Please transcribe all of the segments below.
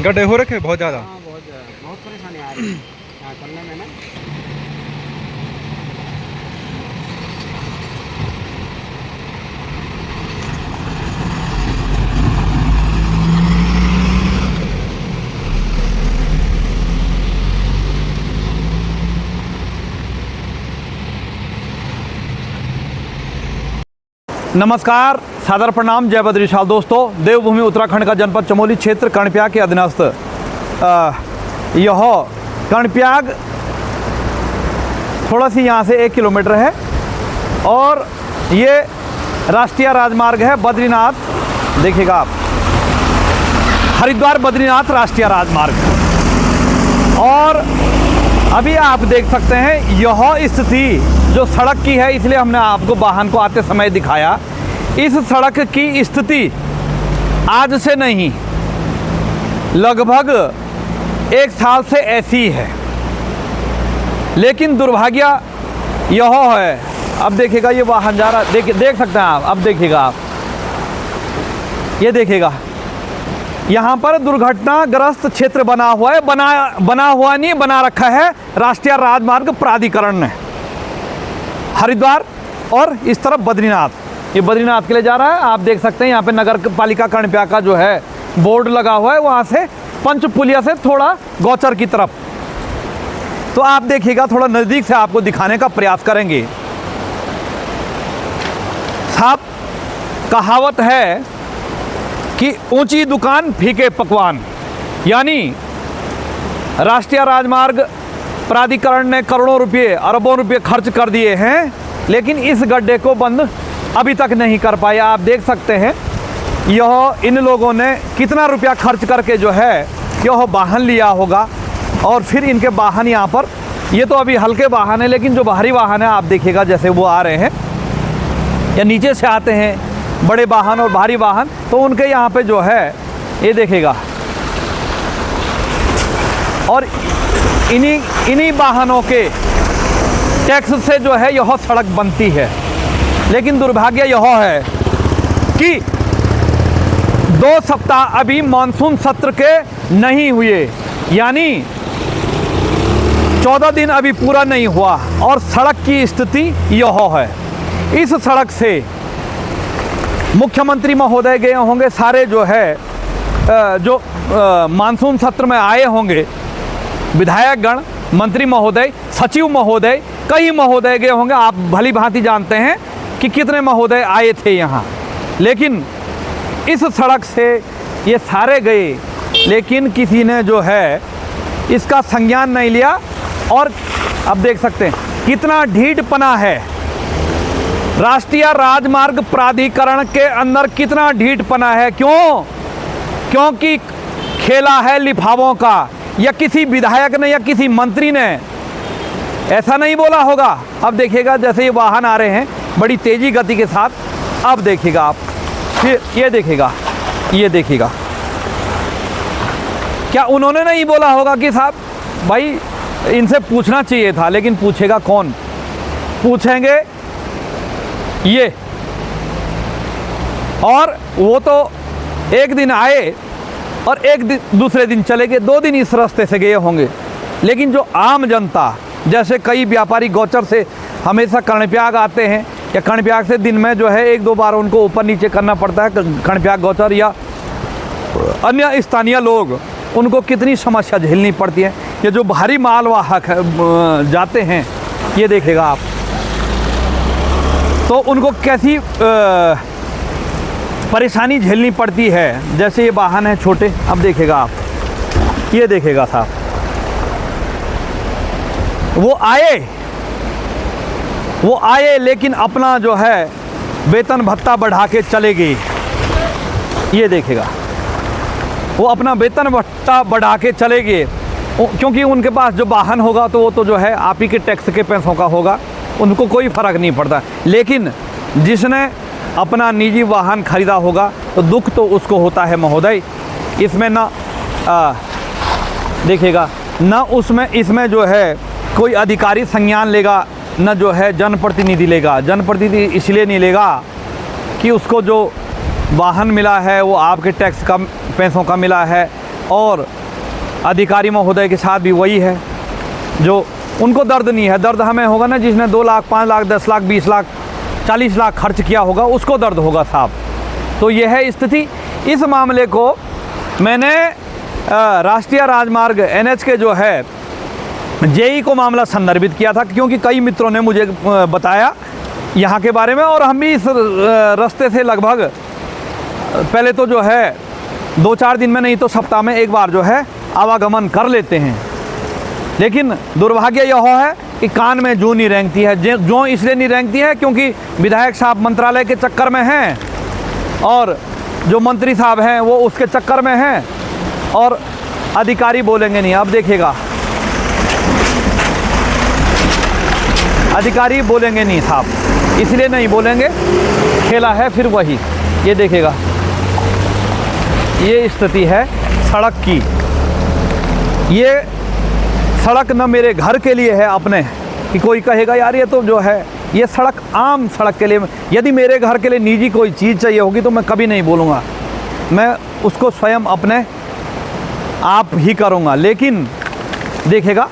गड्ढे हो रखे बहुत ज़्यादा। हाँ बहुत परेशानी आ रही है यहाँ चलने में ना। नमस्कार, सादर प्रणाम, जय बद्रीशाल। दोस्तों, देवभूमि उत्तराखंड का जनपद चमोली क्षेत्र कर्णप्रयाग के अधीनस्थ यह कर्णप्रयाग थोड़ा सी यहाँ से 1 किलोमीटर है और ये राष्ट्रीय राजमार्ग है बद्रीनाथ। देखिएगा आप, हरिद्वार बद्रीनाथ राष्ट्रीय राजमार्ग। और अभी आप देख सकते हैं यह स्थिति जो सड़क की है, इसलिए हमने आपको वाहन को आते समय दिखाया। इस सड़क की स्थिति आज से नहीं, लगभग 1 साल से ऐसी है। लेकिन दुर्भाग्य यह है, अब देखिएगा ये वाहन जा रहा, देख सकते हैं आप। अब देखिएगा आप, ये देखिएगा यहाँ पर दुर्घटनाग्रस्त क्षेत्र बना हुआ है। बना हुआ नहीं, बना रखा है राष्ट्रीय राजमार्ग प्राधिकरण ने। हरिद्वार और इस तरफ बद्रीनाथ, ये बद्रीनाथ के लिए जा रहा है। आप देख सकते हैं यहाँ पे नगर पालिका कर्णप्रयाग का जो है बोर्ड लगा हुआ है, वहाँ से पंचपुलिया से थोड़ा गौचर की तरफ। तो आप देखिएगा, थोड़ा नज़दीक से आपको दिखाने का प्रयास करेंगे। साहब, कहावत है कि ऊंची दुकान फीके पकवान, यानी राष्ट्रीय राजमार्ग प्राधिकरण ने करोड़ों रुपए, अरबों रुपए खर्च कर दिए हैं, लेकिन इस गड्ढे को बंद अभी तक नहीं कर पाया। आप देख सकते हैं यह इन लोगों ने कितना रुपया खर्च करके जो है यह वाहन लिया होगा। और फिर इनके वाहन यहाँ पर, ये तो अभी हल्के वाहन है, लेकिन जो भारी वाहन है आप देखिएगा जैसे वो आ रहे हैं या नीचे से आते हैं बड़े वाहन और भारी वाहन, तो उनके यहाँ पे जो है ये देखिएगा। और इन्हीं वाहनों के टैक्स से जो है यह सड़क बनती है। लेकिन दुर्भाग्य यह है कि 2 सप्ताह अभी मानसून सत्र के नहीं हुए, यानी 14 दिन अभी पूरा नहीं हुआ और सड़क की स्थिति यह है। इस सड़क से मुख्यमंत्री महोदय गए होंगे, सारे जो है जो मानसून सत्र में आए होंगे, विधायकगण, मंत्री महोदय, सचिव महोदय, कई महोदय गए होंगे। आप भली भांति जानते हैं कि कितने महोदय आए थे यहाँ। लेकिन इस सड़क से ये सारे गए, लेकिन किसी ने जो है इसका संज्ञान नहीं लिया। और अब देख सकते हैं कितना ढीठपना है राष्ट्रीय राजमार्ग प्राधिकरण के अंदर, कितना ढीठपना है। क्यों? क्योंकि खेला है लिफाफों का, या किसी विधायक ने या किसी मंत्री ने ऐसा नहीं बोला होगा। अब देखिएगा जैसे ये वाहन आ रहे हैं बड़ी तेज़ी गति के साथ, अब देखिएगा आप, फिर ये देखिएगा, क्या उन्होंने नहीं बोला होगा कि साहब भाई इनसे पूछना चाहिए था? लेकिन पूछेगा कौन? पूछेंगे ये। और वो तो एक दिन आए और दूसरे दिन चले गए, 2 दिन इस रास्ते से गए होंगे। लेकिन जो आम जनता, जैसे कई व्यापारी गौचर से हमेशा कर्णप्रयाग आते हैं, या कर्णप्रयाग से दिन में जो है 1-2 बार उनको ऊपर नीचे करना पड़ता है, कर्णप्रयाग गौचर या अन्य स्थानीय लोग, उनको कितनी समस्या झेलनी पड़ती है। ये जो भारी मालवाहक जाते हैं, ये देखेगा आप, तो उनको कैसी परेशानी झेलनी पड़ती है। जैसे ये वाहन है छोटे, अब देखेगा आप, ये देखेगा साहब, वो आए लेकिन अपना जो है वेतन भत्ता बढ़ा के चले गए। ये देखेगा, वो अपना वेतन भत्ता बढ़ा के चले गए, क्योंकि उनके पास जो वाहन होगा तो वो तो जो है आप ही के टैक्स के पैसों का होगा, उनको कोई फ़र्क नहीं पड़ता। लेकिन जिसने अपना निजी वाहन खरीदा होगा तो दुख तो उसको होता है महोदय। इसमें ना देखिएगा, ना इसमें जो है कोई अधिकारी संज्ञान लेगा, न जो है जनप्रतिनिधि लेगा। जनप्रतिनिधि इसलिए नहीं लेगा कि उसको जो वाहन मिला है वो आपके टैक्स का पैसों का मिला है, और अधिकारी महोदय के साथ भी वही है, जो उनको दर्द नहीं है। दर्द हमें होगा ना, जिसने 2 लाख, 5 लाख, 10 लाख, 20 लाख, 40 लाख खर्च किया होगा, उसको दर्द होगा साहब। तो यह है स्थिति। इस मामले को मैंने राष्ट्रीय राजमार्ग NH के जो है JE को मामला संदर्भित किया था, क्योंकि कई मित्रों ने मुझे बताया यहाँ के बारे में, और हम भी इस रास्ते से लगभग पहले तो जो है 2-4 दिन में, नहीं तो सप्ताह में एक बार जो है आवागमन कर लेते हैं। लेकिन दुर्भाग्य यह है कि कान में जूं नहीं रेंगती है। जो इसलिए नहीं रेंगती है क्योंकि विधायक साहब मंत्रालय के चक्कर में हैं, और जो मंत्री साहब हैं वो उसके चक्कर में हैं, और अधिकारी बोलेंगे नहीं। अब देखिएगा, अधिकारी बोलेंगे नहीं साहब, इसलिए नहीं बोलेंगे, खेला है फिर वही। ये देखिएगा, ये स्थिति है सड़क की। ये सड़क न मेरे घर के लिए है अपने, कि कोई कहेगा यार ये तो जो है ये सड़क आम सड़क के लिए। यदि मेरे घर के लिए निजी कोई चीज़ चाहिए होगी तो मैं कभी नहीं बोलूँगा, मैं उसको स्वयं अपने आप ही करूँगा। लेकिन देखिएगा,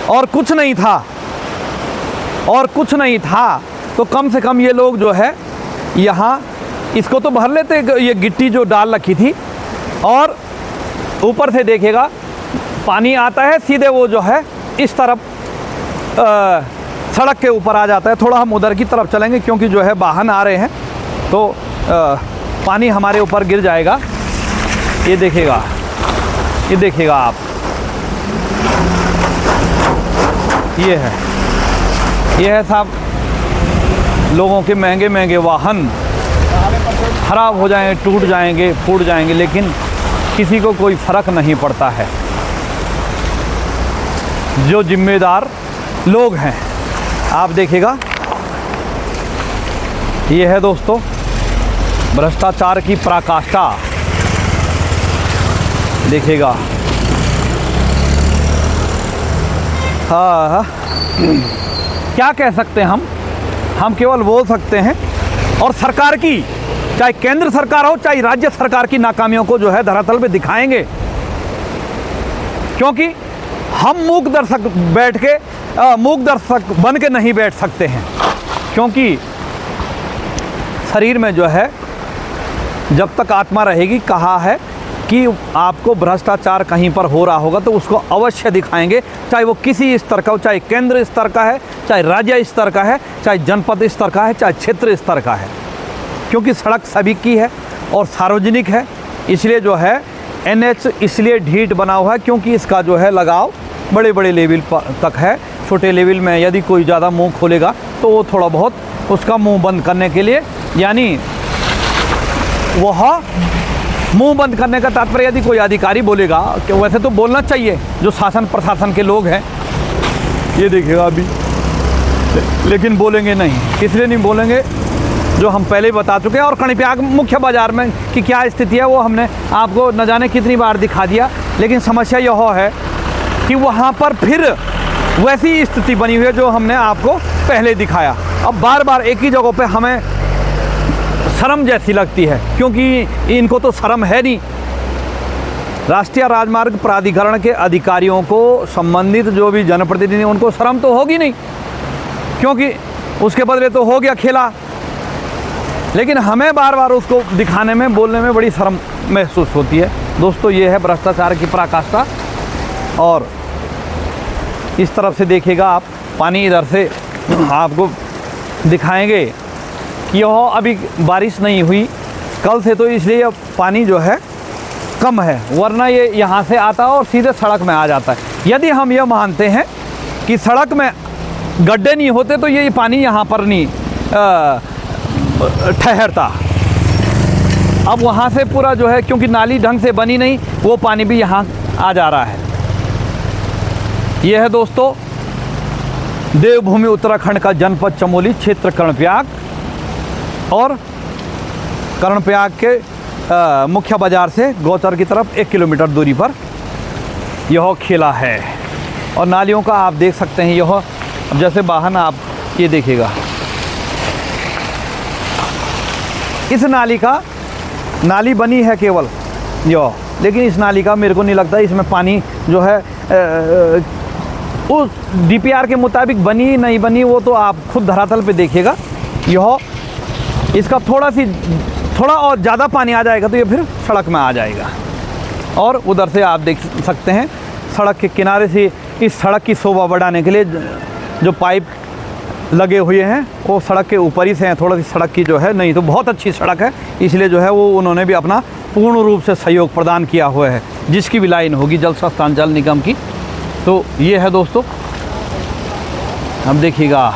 और कुछ नहीं था, और कुछ नहीं था तो कम से कम ये लोग जो है यहाँ इसको तो भर लेते। ये गिट्टी जो डाल रखी थी, और ऊपर से देखिएगा पानी आता है सीधे, वो जो है इस तरफ सड़क के ऊपर आ जाता है। थोड़ा हम उधर की तरफ चलेंगे क्योंकि जो है वाहन आ रहे हैं, तो पानी हमारे ऊपर गिर जाएगा। ये देखिएगा, ये देखिएगा आप, ये है साहब, लोगों के महंगे महंगे वाहन खराब हो जाएंगे, टूट जाएंगे, फूट जाएंगे, लेकिन किसी को कोई फर्क नहीं पड़ता है। जो जिम्मेदार लोग हैं, आप देखिएगा, ये है दोस्तों भ्रष्टाचार की पराकाष्ठा। देखिएगा, हाँ, क्या कह सकते हैं हम केवल बोल सकते हैं। और सरकार की, चाहे केंद्र सरकार हो चाहे राज्य सरकार की नाकामियों को जो है धरातल पे दिखाएंगे, क्योंकि हम मूक दर्शक बन के नहीं बैठ सकते हैं। क्योंकि शरीर में जो है जब तक आत्मा रहेगी, कहा है कि आपको भ्रष्टाचार कहीं पर हो रहा होगा तो उसको अवश्य दिखाएंगे, चाहे वो किसी स्तर का हो, चाहे केंद्र स्तर का है, चाहे राज्य स्तर का है, चाहे जनपद स्तर का है, चाहे क्षेत्र स्तर का है। क्योंकि सड़क सभी की है और सार्वजनिक है, इसलिए जो है NH इसलिए ढीठ बना हुआ है, क्योंकि इसका जो है लगाव बड़े बड़े लेवल तक है। छोटे लेवल में यदि कोई ज़्यादा मुंह खोलेगा तो वो थोड़ा बहुत उसका मुंह बंद करने के लिए, यानी वह मुंह बंद करने का तात्पर्य, यदि कोई अधिकारी बोलेगा, कि वैसे तो बोलना चाहिए जो शासन प्रशासन के लोग हैं, ये देखिएगा अभी, लेकिन बोलेंगे नहीं। इसलिए नहीं बोलेंगे, जो हम पहले ही बता चुके हैं। और कणिप्याग मुख्य बाज़ार में कि क्या स्थिति है वो हमने आपको न जाने कितनी बार दिखा दिया, लेकिन समस्या यह है कि वहाँ पर फिर वैसी स्थिति बनी हुई है जो हमने आपको पहले दिखाया। अब बार बार एक ही जगह पे हमें शर्म जैसी लगती है, क्योंकि इनको तो शर्म है नहीं। राष्ट्रीय राजमार्ग प्राधिकरण के अधिकारियों को, संबंधित जो भी जनप्रतिनिधि, उनको शर्म तो होगी नहीं, क्योंकि उसके बदले तो हो गया खेला। लेकिन हमें बार बार उसको दिखाने में, बोलने में बड़ी शर्म महसूस होती है। दोस्तों, ये है भ्रष्टाचार की पराकाष्ठा। और इस तरफ से देखिएगा आप, पानी इधर से आपको दिखाएंगे कि यह अभी बारिश नहीं हुई कल से, तो इसलिए पानी जो है कम है, वरना ये यहाँ से आता है और सीधे सड़क में आ जाता है। यदि हम ये मानते हैं कि सड़क में गड्ढे नहीं होते तो ये पानी यहाँ पर नहीं ठहरता। अब वहाँ से पूरा जो है, क्योंकि नाली ढंग से बनी नहीं, वो पानी भी यहाँ आ जा रहा है। यह है दोस्तों देवभूमि उत्तराखंड का जनपद चमोली, क्षेत्र कर्णप्रयाग, और कर्णप्रयाग के मुख्य बाज़ार से गौचर की तरफ 1 किलोमीटर दूरी पर यह खेला है। और नालियों का आप देख सकते हैं, यह जैसे वाहन, आप ये देखिएगा, इस नाली बनी है केवल लेकिन इस नाली का मेरे को नहीं लगता इसमें पानी जो है उस DPR के मुताबिक बनी नहीं बनी वो तो आप खुद धरातल पे देखिएगा। यह इसका थोड़ा और ज़्यादा पानी आ जाएगा तो ये फिर सड़क में आ जाएगा। और उधर से आप देख सकते हैं सड़क के किनारे से इस सड़क की शोभा बढ़ाने के लिए जो पाइप लगे हुए हैं वो सड़क के ऊपर ही से हैं। थोड़ा सी सड़क की जो है, नहीं तो बहुत अच्छी सड़क है, इसलिए जो है वो उन्होंने भी अपना पूर्ण रूप से सहयोग प्रदान किया हुआ है। जिसकी भी लाइन होगी जल संस्थान जल निगम की, तो ये है दोस्तों। अब देखिएगा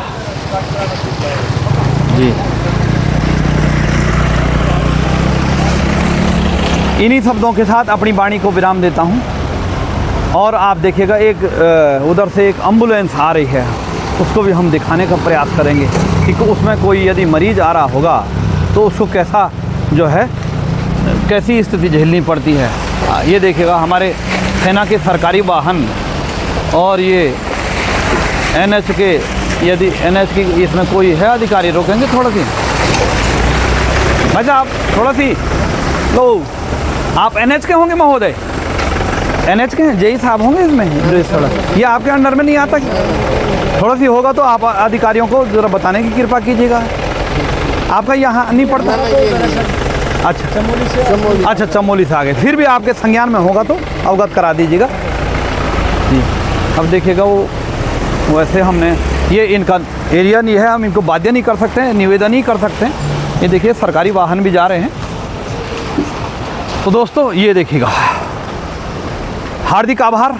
जी, इन्हीं शब्दों के साथ अपनी वाणी को विराम देता हूँ। और आप देखिएगा एक उधर से एक एम्बुलेंस आ रही है, उसको भी हम दिखाने का प्रयास करेंगे कि उसमें कोई यदि मरीज़ आ रहा होगा तो उसको कैसा जो है कैसी स्थिति झेलनी पड़ती है। ये देखिएगा हमारे सेना के सरकारी वाहन और ये NH के, यदि NH की इसमें कोई है अधिकारी रोकेंगे थोड़ा सी। भाई साहब थोड़ा सी लो, आप NH के होंगे महोदय? NH के हैं, जेई साहब होंगे इसमें जो इस सड़क, ये आपके अंडर में नहीं आता? थोड़ा सी होगा तो आप अधिकारियों को ज़रा बताने की कृपा कीजिएगा। आपका यहाँ नहीं पड़ता? अच्छा चमोली से आ गए, फिर भी आपके संज्ञान में होगा तो अवगत करा दीजिएगा जी। अब देखिएगा वो वैसे हमने ये इनका एरिया नहीं है, हम इनको बाध्य नहीं कर सकते हैं, निवेदन ही कर सकते हैं। ये देखिए सरकारी वाहन भी जा रहे हैं। तो दोस्तों ये देखिएगा, हार्दिक आभार,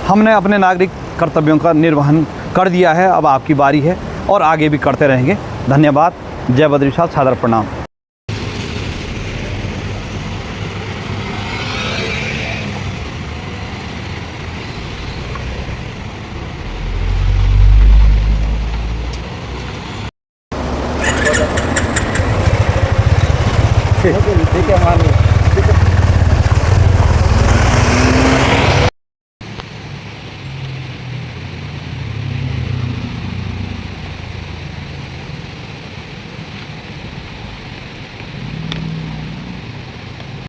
हमने अपने नागरिक कर्तव्यों का निर्वहन कर दिया है। अब आपकी बारी है और आगे भी करते रहेंगे। धन्यवाद। जय बद्रीनाथ, सादर प्रणाम।